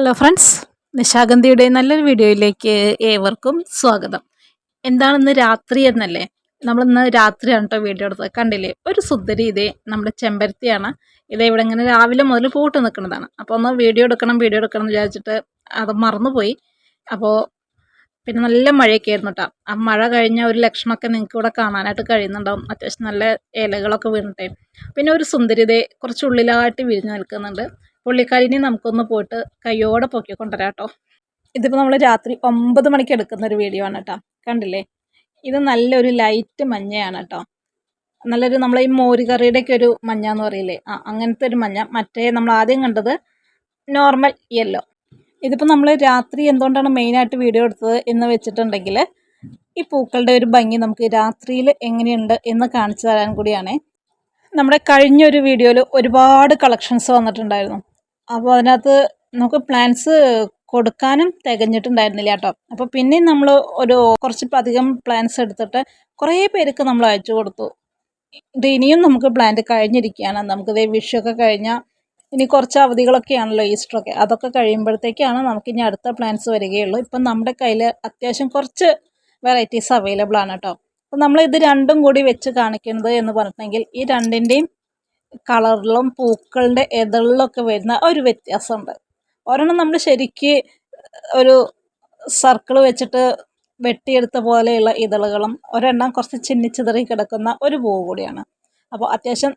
Hello friends, നിശാഗന്ധിയുടെ നല്ലൊരു വീഡിയോയിലേക്ക് ഏവർക്കും സ്വാഗതം. എന്താണെന്ന് രാത്രി എന്നല്ലേ? നമ്മളിന്ന് രാത്രിയാണ് കേട്ടോ വീഡിയോ എടുത്തത്. കണ്ടില്ലേ, ഒരു സുന്ദരി ഇതേ നമ്മുടെ ചെമ്പരത്തിയാണ്. ഇതേ ഇവിടെ ഇങ്ങനെ രാവിലെ മുതൽ പൂട്ട് നിൽക്കുന്നതാണ്. അപ്പോൾ ഒന്ന് വീഡിയോ എടുക്കണം എന്ന് വിചാരിച്ചിട്ട് അത് മറന്നുപോയി. അപ്പോൾ പിന്നെ നല്ല മഴയൊക്കെ ആയിരുന്നു കേട്ടോ. ആ മഴ കഴിഞ്ഞ ഒരു ലക്ഷണമൊക്കെ നിങ്ങൾക്ക് ഇവിടെ കാണാനായിട്ട് കഴിയുന്നുണ്ടാവും. അത്യാവശ്യം നല്ല ഇലകളൊക്കെ വീണിട്ടേ. പിന്നെ ഒരു സുന്ദരി ഇതേ കുറച്ച് ഉള്ളിലായിട്ട് വിരിഞ്ഞ് നിൽക്കുന്നുണ്ട്. പുള്ളിക്കാരിനെ നമുക്കൊന്ന് പോയിട്ട് കയ്യോടെ പൊക്കി കൊണ്ടുവരാം കേട്ടോ. ഇതിപ്പോൾ നമ്മൾ രാത്രി 9 മണിക്ക് എടുക്കുന്ന ഒരു വീഡിയോ ആണ് കേട്ടോ. കണ്ടില്ലേ, ഇത് നല്ലൊരു ലൈറ്റ് മഞ്ഞയാണ് കേട്ടോ. നല്ലൊരു നമ്മളെ ഈ മോരുകറിയുടെയൊക്കെ ഒരു മഞ്ഞ എന്ന് പറയില്ലേ, അങ്ങനത്തെ ഒരു മഞ്ഞ. മറ്റേ നമ്മൾ ആദ്യം കണ്ടത് നോർമൽ യെല്ലോ. ഇതിപ്പോൾ നമ്മൾ രാത്രി എന്തുകൊണ്ടാണ് മെയിനായിട്ട് വീഡിയോ എടുത്തത് എന്ന് വെച്ചിട്ടുണ്ടെങ്കിൽ, ഈ പൂക്കളുടെ ഒരു ഭംഗി നമുക്ക് രാത്രിയിൽ എങ്ങനെയുണ്ട് എന്ന് കാണിച്ചു തരാൻ കൂടിയാണേ. നമ്മുടെ കഴിഞ്ഞൊരു വീഡിയോയിൽ ഒരുപാട് കളക്ഷൻസ് വന്നിട്ടുണ്ടായിരുന്നു. അപ്പോൾ അതിനകത്ത് നമുക്ക് പ്ലാൻസ് കൊടുക്കാനും തികഞ്ഞിട്ടുണ്ടായിരുന്നില്ല കേട്ടോ. അപ്പോൾ പിന്നെയും നമ്മൾ കുറച്ച് അധികം പ്ലാൻസ് എടുത്തിട്ട് കുറേ പേർക്ക് നമ്മൾ അയച്ചു കൊടുത്തു. ഇത് ഇനിയും നമുക്ക് പ്ലാന്റ് കഴിഞ്ഞിരിക്കുകയാണ്. നമുക്കിതേ വിഷുവൊക്കെ കഴിഞ്ഞാൽ ഇനി കുറച്ച് അവധികളൊക്കെയാണല്ലോ, ഈസ്റ്ററൊക്കെ. അതൊക്കെ കഴിയുമ്പോഴത്തേക്കാണ് നമുക്കിനി അടുത്ത പ്ലാൻസ് വരികയുള്ളൂ. ഇപ്പം നമ്മുടെ കയ്യിൽ അത്യാവശ്യം കുറച്ച് വെറൈറ്റീസ് അവൈലബിൾ ആണ് കേട്ടോ. അപ്പോൾ നമ്മളിത് രണ്ടും കൂടി വെച്ച് കാണിക്കുന്നത് എന്ന് പറഞ്ഞിട്ടുണ്ടെങ്കിൽ, ഈ രണ്ടിൻ്റെയും കളറിലും പൂക്കളുടെ ഇതളിലൊക്കെ വരുന്ന ഒരു വ്യത്യാസമുണ്ട്. ഒരെണ്ണം നമ്മൾ ശരിക്ക് ഒരു സർക്കിൾ വെച്ചിട്ട് വെട്ടിയെടുത്ത പോലെയുള്ള ഇതളുകളും, ഒരെണ്ണം കുറച്ച് ചിന്നിച്ചിതറി കിടക്കുന്ന ഒരു പൂവ് കൂടിയാണ്. അപ്പോൾ അത്യാവശ്യം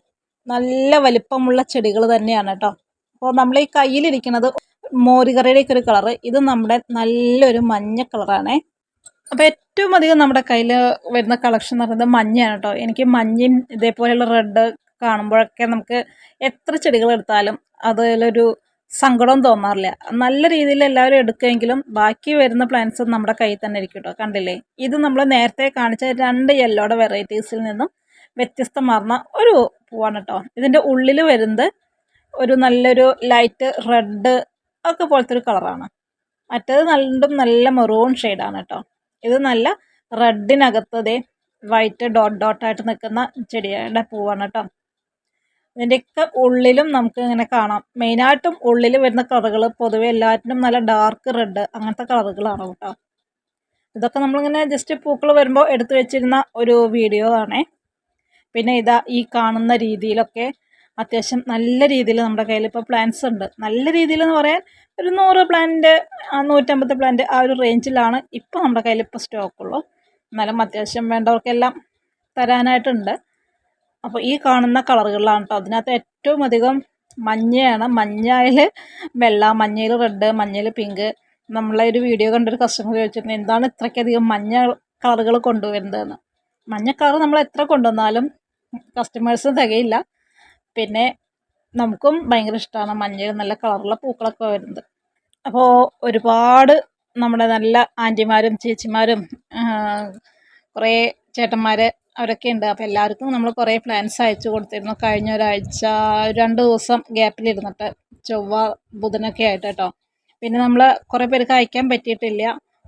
നല്ല വലിപ്പമുള്ള ചെടികൾ തന്നെയാണ് കേട്ടോ. അപ്പോൾ നമ്മൾ ഈ കയ്യിലിരിക്കുന്നത് മോരുകറിയുടെയൊക്കെ ഒരു കളറ്, ഇത് നമ്മുടെ നല്ലൊരു മഞ്ഞ കളറാണേ. അപ്പോൾ ഏറ്റവും അധികം നമ്മുടെ കയ്യിൽ വരുന്ന കളക്ഷൻ എന്ന് പറയുന്നത് മഞ്ഞയാണ് കേട്ടോ. എനിക്ക് മഞ്ഞയും ഇതേപോലെയുള്ള റെഡ് കാണുമ്പോഴൊക്കെ നമുക്ക് എത്ര ചെടികൾ എടുത്താലും അതിലൊരു സങ്കടം തോന്നാറില്ല. നല്ല രീതിയിൽ എല്ലാവരും എടുക്കുമെങ്കിലും ബാക്കി വരുന്ന പ്ലാന്റ്സ് നമ്മുടെ കയ്യിൽ തന്നെ ഇരിക്കും കേട്ടോ. കണ്ടില്ലേ, ഇത് നമ്മൾ നേരത്തെ കാണിച്ച 2 യെല്ലോയുടെ വെറൈറ്റീസിൽ നിന്നും വ്യത്യസ്തമാർന്ന ഒരു പൂവാണ് കേട്ടോ. ഇതിൻ്റെ ഉള്ളിൽ വരുന്നത് ഒരു നല്ലൊരു ലൈറ്റ് റെഡ് ഒക്കെ പോലത്തെ ഒരു കളറാണ്. മറ്റേത് നല്ല മെറൂൺ ഷെയ്ഡാണ് കേട്ടോ. ഇത് നല്ല റെഡിനകത്തതേ വൈറ്റ് ഡോട്ടായിട്ട് നിൽക്കുന്ന ചെടിയുടെ പൂവാണ് കേട്ടോ. ഇതിൻ്റെയൊക്കെ ഉള്ളിലും നമുക്ക് ഇങ്ങനെ കാണാം. മെയിനായിട്ടും ഉള്ളിൽ വരുന്ന കളറുകൾ പൊതുവെ എല്ലാറ്റിനും നല്ല ഡാർക്ക് റെഡ് അങ്ങനത്തെ കളറുകളാണ് കേട്ടോ. ഇതൊക്കെ നമ്മളിങ്ങനെ ജസ്റ്റ് പൂക്കൾ വരുമ്പോൾ എടുത്തു വെച്ചിരുന്ന ഒരു വീഡിയോ ആണേ. പിന്നെ ഇതാ ഈ കാണുന്ന രീതിയിലൊക്കെ അത്യാവശ്യം നല്ല രീതിയിൽ നമ്മുടെ കയ്യിൽ ഇപ്പോൾ പ്ലാന്റ്സ് ഉണ്ട്. നല്ല രീതിയിൽ എന്ന് പറയാൻ ഒരു 100 പ്ലാന്റ് 150 പ്ലാന്റ് ആ ഒരു റേഞ്ചിലാണ് ഇപ്പോൾ നമ്മുടെ കയ്യിൽ ഇപ്പോൾ സ്റ്റോക്കുള്ളൂ. എന്നാലും അത്യാവശ്യം വേണ്ടവർക്കെല്ലാം തരാനായിട്ടുണ്ട്. അപ്പോൾ ഈ കാണുന്ന കളറുകളിലാണ് കേട്ടോ. അതിനകത്ത് ഏറ്റവും അധികം മഞ്ഞയാണ്. മഞ്ഞയിൽ വെള്ള, മഞ്ഞയിൽ റെഡ്, മഞ്ഞയിൽ പിങ്ക്. നമ്മളെ ഒരു വീഡിയോ കണ്ടൊരു കസ്റ്റമർ ചോദിച്ചിരുന്നു, എന്താണ് ഇത്രയ്ക്കധികം മഞ്ഞ കളറുകൾ കൊണ്ടുവരുന്നതെന്ന്. മഞ്ഞ കളർ നമ്മൾ എത്ര കൊണ്ടുവന്നാലും കസ്റ്റമേഴ്സിന് തികയില്ല. പിന്നെ നമുക്കും ഭയങ്കര ഇഷ്ടമാണ് മഞ്ഞയിൽ നല്ല കളറുള്ള പൂക്കളൊക്കെ വരുന്നത്. അപ്പോൾ ഒരുപാട് നമ്മുടെ നല്ല ആൻറ്റിമാരും ചേച്ചിമാരും കുറേ ചേട്ടന്മാർ അവരൊക്കെ ഉണ്ട്. അപ്പോൾ എല്ലാവർക്കും നമ്മൾ കുറേ പ്ലാൻസ് അയച്ചു കൊടുത്തിരുന്നു. കഴിഞ്ഞ ഒരാഴ്ച 2 ദിവസം ഗ്യാപ്പിലിരുന്നിട്ട്, ചൊവ്വ ബുധനൊക്കെ ആയിട്ട് കേട്ടോ. പിന്നെ നമ്മൾ കുറേ പേർക്ക് അയക്കാൻ പറ്റിയിട്ടില്ല.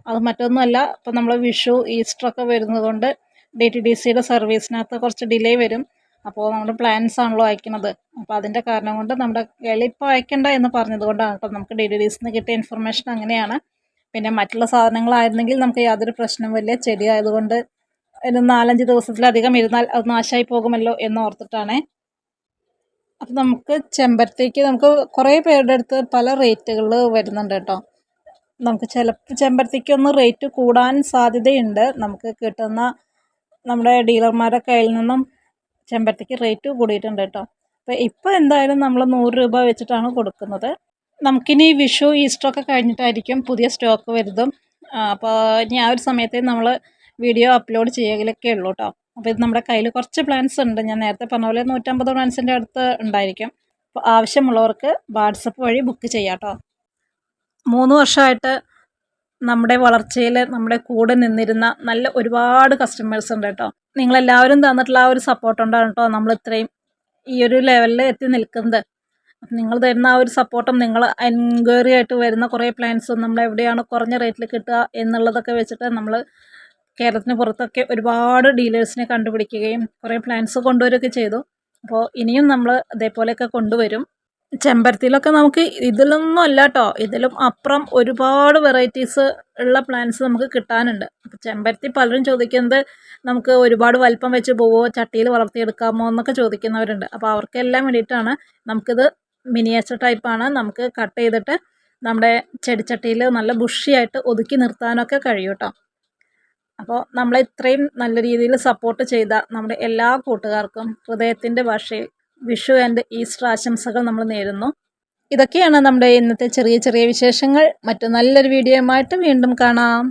അത് മറ്റൊന്നുമല്ല, ഇപ്പോൾ നമ്മൾ വിഷു ഈസ്റ്ററൊക്കെ വരുന്നത് കൊണ്ട് DTDCയുടെ സർവീസിനകത്ത് കുറച്ച് ഡിലേ വരും. അപ്പോൾ നമ്മുടെ പ്ലാൻസ് ആണല്ലോ അയക്കുന്നത്. അപ്പോൾ അതിൻ്റെ കാരണം കൊണ്ട് നമ്മുടെ കയ്യിൽ ഇപ്പോൾ അയക്കേണ്ട എന്ന് പറഞ്ഞത് കൊണ്ടാണ് കേട്ടോ. നമുക്ക് DTDCന്ന് കിട്ടിയ ഇൻഫർമേഷൻ അങ്ങനെയാണ്. പിന്നെ മറ്റുള്ള സാധനങ്ങളായിരുന്നെങ്കിൽ നമുക്ക് യാതൊരു പ്രശ്നവുമില്ല. ചെടി ആയതുകൊണ്ട് ഒരു 4-5 ദിവസത്തിലധികം ഇരുന്നാൽ അത് നാശമായി പോകുമല്ലോ എന്ന് ഓർത്തിട്ടാണേ. അപ്പോൾ നമുക്ക് ചെമ്പരത്തിക്ക് നമുക്ക് കുറേ പേരുടെ അടുത്ത് പല റേറ്റുകൾ വരുന്നുണ്ട് കേട്ടോ. നമുക്ക് ചിലപ്പോൾ ചെമ്പരത്തിക്കൊന്ന് റേറ്റ് കൂടാൻ സാധ്യതയുണ്ട്. നമുക്ക് കിട്ടുന്ന നമ്മുടെ ഡീലർമാരുടെ കയ്യിൽ നിന്നും ചെമ്പരത്തിക്ക് റേറ്റ് കൂടിയിട്ടുണ്ട് കേട്ടോ. അപ്പോൾ ഇപ്പോൾ എന്തായാലും നമ്മൾ 100 രൂപ വെച്ചിട്ടാണ് കൊടുക്കുന്നത്. നമുക്കിനി വിഷു ഈസ്റ്ററൊക്കെ കഴിഞ്ഞിട്ടായിരിക്കും പുതിയ സ്റ്റോക്ക് വരുന്നതും. അപ്പോൾ ഇനി ആ ഒരു സമയത്തേ നമ്മൾ വീഡിയോ അപ്ലോഡ് ചെയ്യലൊക്കെ ഉള്ളൂ കേട്ടോ. അപ്പോൾ ഇത് നമ്മുടെ കയ്യിൽ കുറച്ച് പ്ലാൻസ് ഉണ്ട്. ഞാൻ നേരത്തെ പറഞ്ഞ പോലെ 150 പ്ലാൻസിൻ്റെ അടുത്ത് ഉണ്ടായിരിക്കും. അപ്പോൾ ആവശ്യമുള്ളവർക്ക് വാട്സപ്പ് വഴി ബുക്ക് ചെയ്യാം കേട്ടോ. 3 വർഷമായിട്ട് നമ്മുടെ വളർച്ചയിൽ നമ്മുടെ കൂടെ നിന്നിരുന്ന നല്ല ഒരുപാട് കസ്റ്റമേഴ്സ് ഉണ്ട് കേട്ടോ. നിങ്ങളെല്ലാവരും തന്നിട്ടുള്ള ആ ഒരു സപ്പോർട്ട് കൊണ്ടാണ് കേട്ടോ നമ്മൾ ഇത്രയും ഈ ഒരു ലെവലിൽ എത്തി നിൽക്കുന്നത്. നിങ്ങൾ തരുന്ന ആ ഒരു സപ്പോർട്ടും, നിങ്ങൾ എൻക്വയറി ആയിട്ട് വരുന്ന കുറേ പ്ലാൻസും, നമ്മൾ എവിടെയാണ് കുറഞ്ഞ റേറ്റിൽ കിട്ടുക എന്നുള്ളതൊക്കെ വെച്ചിട്ട് നമ്മൾ കേരളത്തിന് പുറത്തൊക്കെ ഒരുപാട് ഡീലേഴ്സിനെ കണ്ടുപിടിക്കുകയും കുറേ പ്ലാൻസ് കൊണ്ടുവരികയൊക്കെ ചെയ്തു. അപ്പോൾ ഇനിയും നമ്മൾ അതേപോലെയൊക്കെ കൊണ്ടുവരും. ചെമ്പരത്തിയിലൊക്കെ നമുക്ക് ഇതിലൊന്നും അല്ല കേട്ടോ, ഇതിലും അപ്പുറം ഒരുപാട് വെറൈറ്റീസ് ഉള്ള പ്ലാന്റ്സ് നമുക്ക് കിട്ടാനുണ്ട്. അപ്പോൾ ചെമ്പരത്തി പലരും ചോദിക്കുന്നത് നമുക്ക് ഒരുപാട് വലിപ്പം വെച്ച് പോവോ, ചട്ടിയിൽ വളർത്തിയെടുക്കാമോ എന്നൊക്കെ ചോദിക്കുന്നവരുണ്ട്. അപ്പോൾ അവർക്കെല്ലാം വേണ്ടിയിട്ടാണ് നമുക്കിത് മിനിയേച്ചർ ടൈപ്പാണ്. നമുക്ക് കട്ട് ചെയ്തിട്ട് നമ്മുടെ ചെടിച്ചട്ടിയിൽ നല്ല ബുഷിയായിട്ട് ഒതുക്കി നിർത്താനൊക്കെ കഴിയും കേട്ടോ. അപ്പോൾ നമ്മളെ ഇത്രയും നല്ല രീതിയിൽ സപ്പോർട്ട് ചെയ്ത നമ്മുടെ എല്ലാ കൂട്ടുകാർക്കും ഹൃദയത്തിൻ്റെ ഭാഷയിൽ വിഷു ആൻഡ് ഈസ്റ്റർ ആശംസകൾ നമ്മൾ നേരുന്നു. ഇതൊക്കെയാണ് നമ്മുടെ ഇന്നത്തെ ചെറിയ ചെറിയ വിശേഷങ്ങൾ. മറ്റു നല്ലൊരു വീഡിയോയുമായിട്ട് വീണ്ടും കാണാം.